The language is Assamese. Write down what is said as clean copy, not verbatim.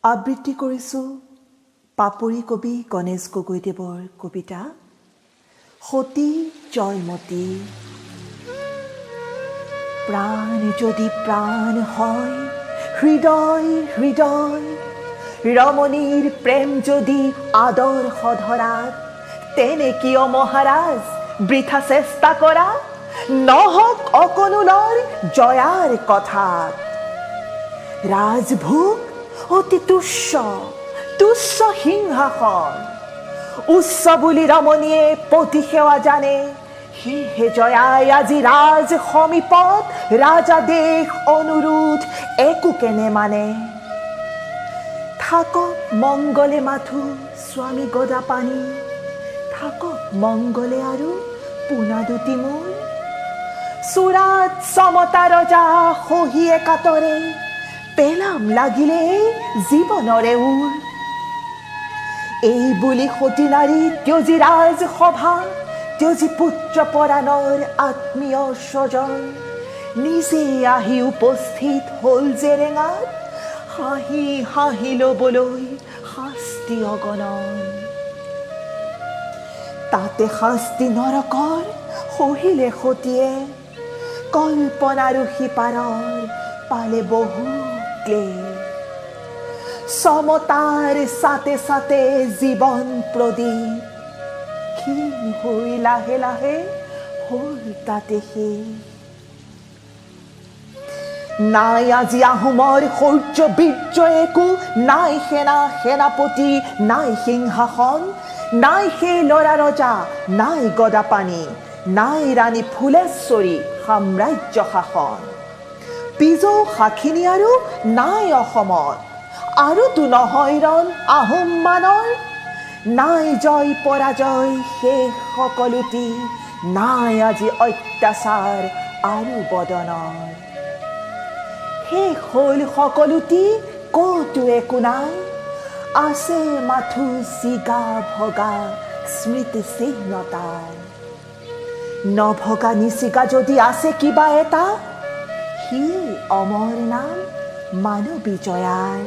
আবৃত্তি কৰিছোঁ পাপৰি কবি গণেশ গগৈদেৱৰ কবিতা সতী জয়মতী। প্ৰাণ যদি প্ৰাণ হয় হৃদয় হৃদয়, ৰমণীৰ প্ৰেম যদি আদৰ্শ ধৰাত, তেনে কিয় মহাৰাজ বৃথা চেষ্টা কৰা, নহওক অকণোলৰ জয়াৰ কথাত। ৰাজভোগ অতি তুচ্ছ তুচ্ছ সিংহাসন, উচ্চ বুলি ৰমণীয়ে পতি সেৱা জানে, সেয়েহে জয়াই আজি ৰাজ সমীপত ৰাজা দেশ অনুৰোধ একোকে নেমানে। থাকক মংগলে মাথো স্বামী গদাপাণি, থাকক মংগলে আৰু পোনা দুটি মোৰ, চূড়াত সমতা ৰজা সহিয়ে কাতৰে, পেলাম লাগিলে জীৱনৰে ওৰ। এই বুলি সতী নাৰী ত্যজি ৰাজসভা, ত্যজি পুত্ৰ পৰাণৰ আত্মীয় স্বজন, নিজে আহি উপস্থিত হ'ল জেৰেঙাত, হাঁহি হাঁহি ল'বলৈ শাস্তি অগণন। তাতে শাস্তি নৰকৰ সহিলে সতীয়ে, কল্পনাৰো সিপাৰৰ পালে বহু ক্লেশ। সমতাৰ চাতে চাতে জীৱন প্ৰদীপ, ক্ষীণ হৈ লাহে লাহে হ'ল তাতে শেষ। নাই আজি আহোমৰ শৌৰ্য বীৰ্য একো, নাই সেনা সেনাপতি, নাই সিংহাসন, নাই সেই ল'ৰা ৰজা, নাই গদাপাণি, নাই ৰাণী ফুলেশ্বৰী সাম্ৰাজ্য শাসন। পিজৌ সাখিনী আৰু নাই অসমত, আৰুতো নহয় ৰণ আহোম মানৰ, নাই জয় পৰাজয় শেষ সকলোটি, নাই আজি অত্যাচাৰ আৰু বদনৰ। শেষ হ'ল সকলোটি ক'তো একো নাই, আছে মাথো চিগা ভগা স্মৃতি চিহ্নতাৰ। নভগা নিচিগা যদি আছে কিবা এটা, সি অমৰ নাম মানৱী জয়াৰ।